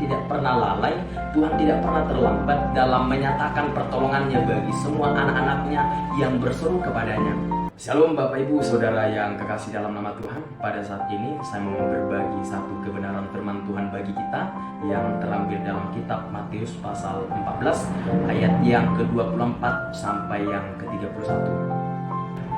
tidak pernah lalai, Tuhan tidak pernah terlambat dalam menyatakan pertolongannya bagi semua anak-anaknya yang berseru kepadanya. Shalom Bapak Ibu Saudara yang kekasih dalam nama Tuhan. Pada saat ini saya mau berbagi satu kebenaran firman Tuhan bagi kita yang terambil dalam kitab Matius pasal 14 ayat yang ke-24 sampai yang ke-31.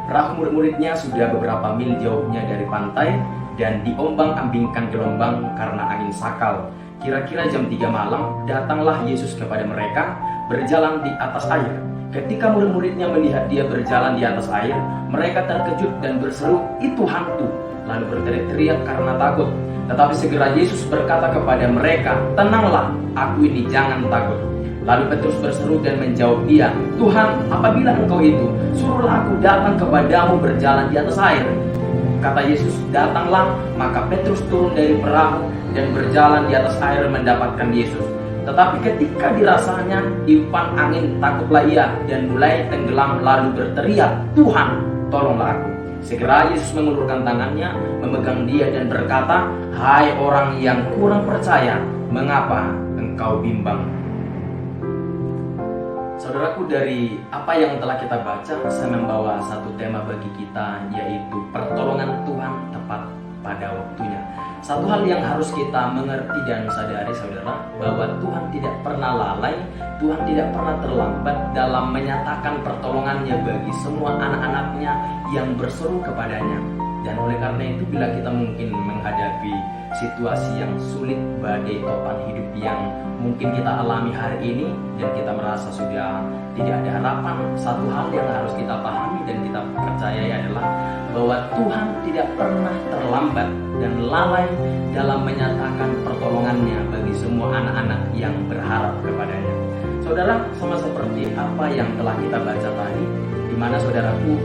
Perahu murid-muridnya sudah beberapa mil jauhnya dari pantai dan diombang-ambingkan gelombang karena angin sakal. Kira-kira jam 3 malam datanglah Yesus kepada mereka berjalan di atas air. Ketika murid-muridnya melihat dia berjalan di atas air, mereka terkejut dan berseru, "Itu hantu!" Lalu berteriak-teriak karena takut. Tetapi segera Yesus berkata kepada mereka, "Tenanglah, aku ini, jangan takut." Lalu Petrus berseru dan menjawab dia, "Tuhan, apabila engkau itu, suruhlah aku datang kepadamu berjalan di atas air." Kata Yesus, "Datanglah." Maka Petrus turun dari perahu dan berjalan di atas air mendapatkan Yesus. Tetapi ketika dirasanya tiupan angin, takutlah ia dan mulai tenggelam lalu berteriak, "Tuhan, tolonglah aku." Segera Yesus mengulurkan tangannya, memegang dia dan berkata, "Hai orang yang kurang percaya, mengapa engkau bimbang?" Saudaraku, dari apa yang telah kita baca, saya membawa satu tema bagi kita, yaitu pertolongan Tuhan tepat pada waktunya. Satu hal yang harus kita mengerti dan sadari, saudara, bahwa Tuhan tidak pernah lalai, Tuhan tidak pernah terlambat dalam menyatakan pertolongannya bagi semua anak-anaknya yang berseru kepadanya. Dan oleh karena itu, bila kita mungkin menghadapi situasi yang sulit, badai topan hidup yang mungkin kita alami hari ini, dan kita merasa sudah tidak ada harapan, satu hal yang harus kita pahami dan kita percayai adalah bahwa Tuhan tidak pernah terlambat dan lalai dalam menyatakan pertolongannya bagi semua anak-anak yang berharap kepadanya. Saudara, sama seperti apa yang telah kita baca tadi, di mana saudaraku,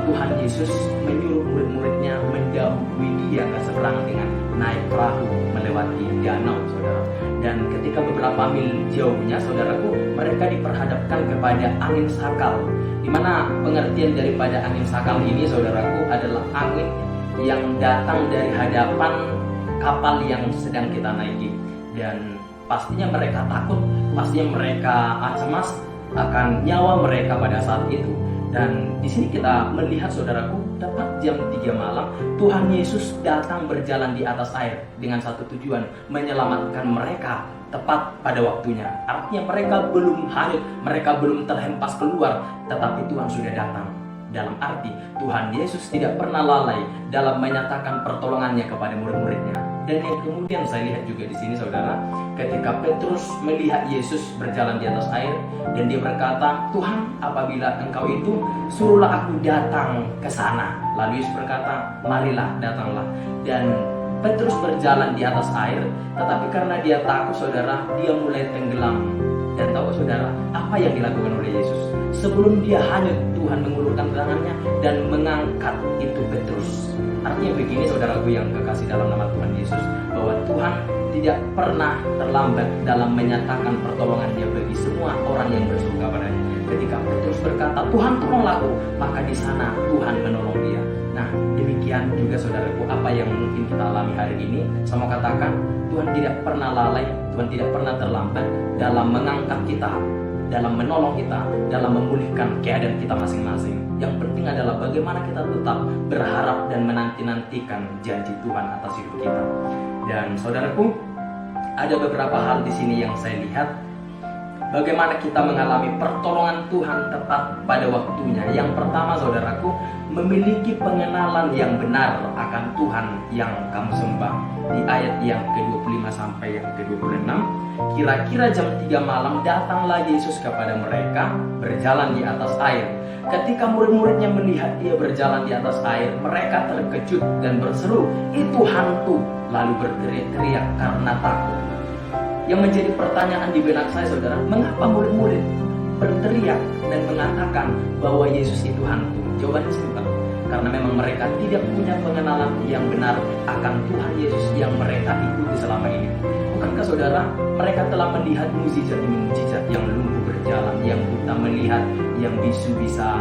Tuhan Yesus menyuruh murid-muridnya mendahului dia ke seberang dengan naik perahu melewati danau, saudara. Dan ketika beberapa mil jauhnya, saudaraku, mereka diperhadapkan kepada angin sakal. Di mana pengertian daripada angin sakal ini, saudaraku, adalah angin yang datang dari hadapan kapal yang sedang kita naiki. Dan pastinya mereka takut, pastinya mereka cemas akan nyawa mereka pada saat itu. Dan di sini kita melihat, saudaraku, tepat jam 3 malam Tuhan Yesus datang berjalan di atas air dengan satu tujuan, menyelamatkan mereka tepat pada waktunya. Artinya mereka belum hanyut, mereka belum terhempas keluar, tetapi Tuhan sudah datang. Dalam arti Tuhan Yesus tidak pernah lalai dalam menyatakan pertolongannya kepada murid-muridnya. Dan yang kemudian saya lihat juga di sini, saudara, ketika Petrus melihat Yesus berjalan di atas air dan dia berkata, "Tuhan, apabila engkau itu, suruhlah aku datang ke sana." Lalu Yesus berkata, "Marilah, datanglah." Dan Petrus berjalan di atas air, tetapi karena dia takut, saudara, dia mulai tenggelam. Dan tahu saudara, apa yang dilakukan oleh Yesus? Sebelum dia hanyut, Tuhan mengulurkan tangannya dan mengangkat itu Petrus. Artinya begini, saudaraku yang kekasih dalam nama Tuhan Yesus, bahwa Tuhan tidak pernah terlambat dalam menyatakan pertolongannya bagi semua orang yang berseru kepadanya. Ketika Petrus berkata, "Tuhan, tolonglah aku," maka di sana Tuhan menolong dia. Nah, demikian juga saudaraku, apa yang mungkin kita alami hari ini. Saya mau katakan, Tuhan tidak pernah lalai, Tuhan tidak pernah terlambat dalam mengangkat kita, dalam menolong kita, dalam memulihkan keadaan kita masing-masing. Yang penting adalah bagaimana kita tetap berharap dan menanti-nantikan janji Tuhan atas hidup kita. Dan saudaraku, ada beberapa hal di sini yang saya lihat, bagaimana kita mengalami pertolongan Tuhan tepat pada waktunya. Yang pertama, saudaraku, memiliki pengenalan yang benar akan Tuhan yang kamu sembah. Di ayat yang ke-25 sampai yang ke-26, kira-kira jam 3 malam datanglah Yesus kepada mereka berjalan di atas air. Ketika murid-muridnya melihat dia berjalan di atas air, mereka terkejut dan berseru, "Itu hantu!" Lalu berteriak-teriak karena takut. Yang menjadi pertanyaan di benak saya, saudara, mengapa murid-murid berteriak dan mengatakan bahwa Yesus itu hantu? Jawabannya simpel, karena memang mereka tidak punya pengenalan yang benar akan Tuhan Yesus yang mereka ikuti selama ini. Bukankah saudara, mereka telah melihat mukjizat demi mukjizat, yang lumpuh berjalan, yang buta melihat, yang bisu bisa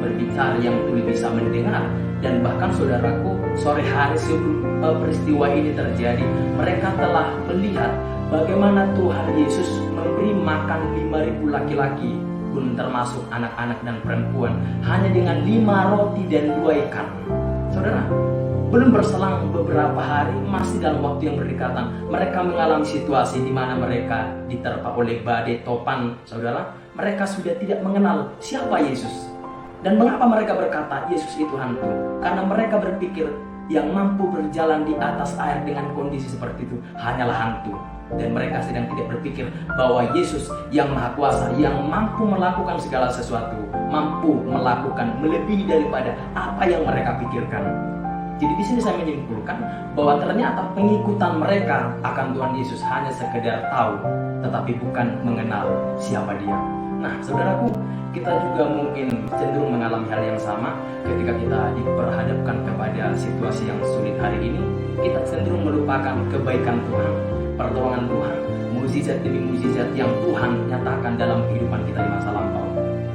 berbicara, yang tuli bisa mendengar, dan bahkan saudaraku, sore hari sebelum peristiwa ini terjadi, mereka telah melihat bagaimana Tuhan Yesus memberi makan 5.000 laki-laki, pun termasuk anak-anak dan perempuan, hanya dengan 5 roti dan 2 ikan. Saudara, belum berselang beberapa hari, masih dalam waktu yang berdekatan, mereka mengalami situasi di mana mereka diterpa oleh badai topan. Saudara, mereka sudah tidak mengenal siapa Yesus. Dan mengapa mereka berkata Yesus itu hantu? Karena mereka berpikir yang mampu berjalan di atas air dengan kondisi seperti itu hanyalah hantu. Dan mereka sedang tidak berpikir bahwa Yesus yang Maha Kuasa, yang mampu melakukan segala sesuatu, mampu melakukan melebihi daripada apa yang mereka pikirkan. Jadi di sini saya menyimpulkan bahwa ternyata pengikutan mereka akan Tuhan Yesus hanya sekedar tahu, tetapi bukan mengenal siapa Dia. Nah, saudaraku, kita juga mungkin cenderung mengalami hal yang sama ketika kita diperhadapkan kepada situasi yang sulit hari ini. Kita cenderung melupakan kebaikan Tuhan, pertolongan Tuhan, mukjizat demi mukjizat yang Tuhan nyatakan dalam kehidupan kita di masa lampau.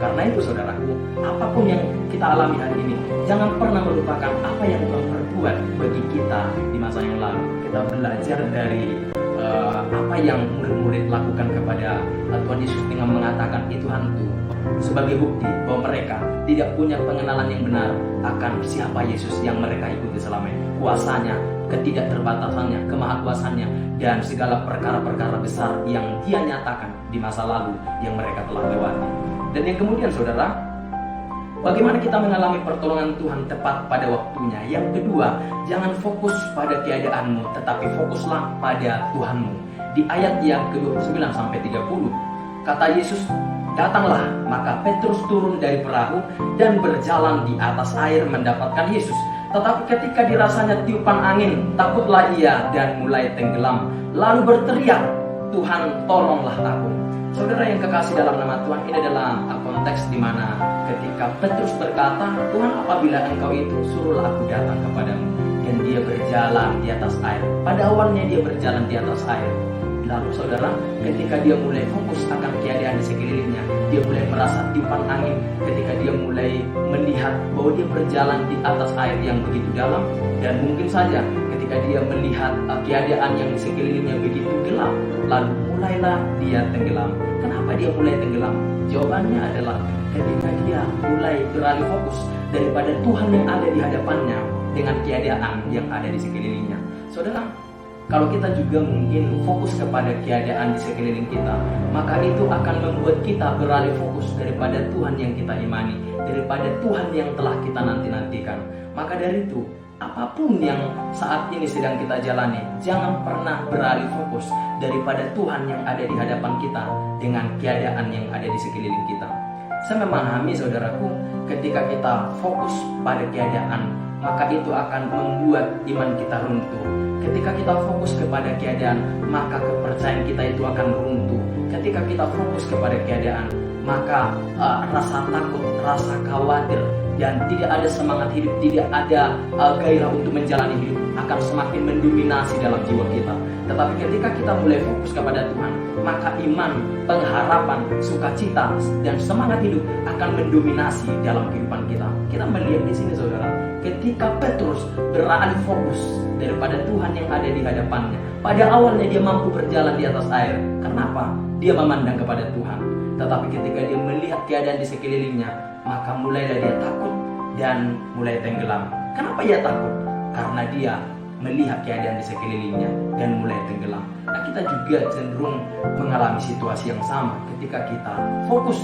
Karena itu saudaraku, apapun yang kita alami hari ini, jangan pernah melupakan apa yang Tuhan perbuat bagi kita di masa yang lalu. Kita belajar dari apa yang murid-murid lakukan kepada Tuhan Yesus dengan mengatakan itu hantu, sebagai bukti bahwa mereka tidak punya pengenalan yang benar akan siapa Yesus yang mereka ikuti selama ini, kuasanya, ketidakterbatasannya, kemahakuasaannya, dan segala perkara-perkara besar yang Dia nyatakan di masa lalu yang mereka telah lewati. Dan yang kemudian saudara, bagaimana kita mengalami pertolongan Tuhan tepat pada waktunya. Yang kedua, jangan fokus pada keadaanmu, tetapi fokuslah pada Tuhanmu. Di ayat yang ke-29 sampai 30, kata Yesus, datanglah, maka Petrus turun dari perahu dan berjalan di atas air mendapatkan Yesus. Tetapi ketika dirasanya tiupan angin, takutlah ia dan mulai tenggelam. Lalu berteriak, Tuhan, tolonglah aku. Saudara yang kekasih dalam nama Tuhan, ini adalah konteks di mana ketika Petrus berkata, Tuhan, apabila Engkau itu, suruhlah aku datang kepadamu. Dan dia berjalan di atas air. Pada awalnya dia berjalan di atas air. Lalu saudara, ketika dia mulai fokus akan keadaan di sekelilingnya, dia mulai merasa tiupan angin. Ketika dia mulai melihat bahwa dia berjalan di atas air yang begitu dalam, dan mungkin saja ketika dia melihat keadaan yang di sekelilingnya begitu gelap, lalu mulailah dia tenggelam. Kenapa dia mulai tenggelam? Jawabannya adalah ketika dia mulai beralih fokus daripada Tuhan yang ada di hadapannya dengan keadaan yang ada di sekelilingnya. Saudara, kalau kita juga mungkin fokus kepada keadaan di sekeliling kita, maka itu akan membuat kita beralih fokus daripada Tuhan yang kita imani, daripada Tuhan yang telah kita nanti-nantikan. Maka dari itu, apapun yang saat ini sedang kita jalani, jangan pernah beralih fokus daripada Tuhan yang ada di hadapan kita dengan keadaan yang ada di sekeliling kita. Saya memahami saudaraku, ketika kita fokus pada keadaan, maka itu akan membuat iman kita runtuh. Ketika kita fokus kepada keadaan, maka kepercayaan kita itu akan runtuh. Ketika kita fokus kepada keadaan, maka rasa takut, rasa khawatir, dan tidak ada semangat hidup, tidak ada gairah untuk menjalani hidup akan semakin mendominasi dalam jiwa kita. Tetapi ketika kita mulai fokus kepada Tuhan, maka iman, pengharapan, sukacita, dan semangat hidup akan mendominasi dalam kehidupan kita. Kita melihat di sini saudara, ketika Petrus beralih fokus daripada Tuhan yang ada di hadapannya, pada awalnya dia mampu berjalan di atas air. Kenapa? Dia memandang kepada Tuhan. Tetapi ketika dia melihat keadaan di sekelilingnya, maka mulailah dia takut dan mulai tenggelam. Kenapa ia takut? Karena dia melihat keadaan di sekelilingnya dan mulai tenggelam. Nah, kita juga cenderung mengalami situasi yang sama. Ketika kita fokus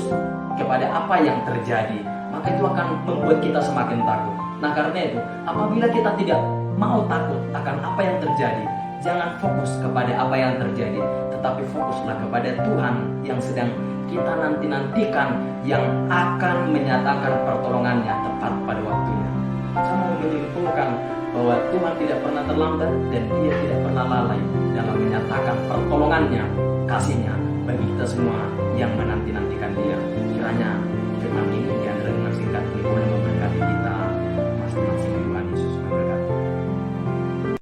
kepada apa yang terjadi, maka itu akan membuat kita semakin takut. Nah, karena itu, apabila kita tidak mau takut akan apa yang terjadi, jangan fokus kepada apa yang terjadi, tetapi fokuslah kepada Tuhan yang sedang kita nanti-nantikan, yang akan menyatakan pertolongannya tepat pada waktunya. Saya mau menyimpulkan bahwa Tuhan tidak pernah terlambat dan Dia tidak pernah lalai dalam menyatakan pertolongannya, kasihnya bagi kita semua yang menanti-nantikan Dia. Kiranya firman ini di antara dengan singkat ini boleh memberkati kita masing-masing.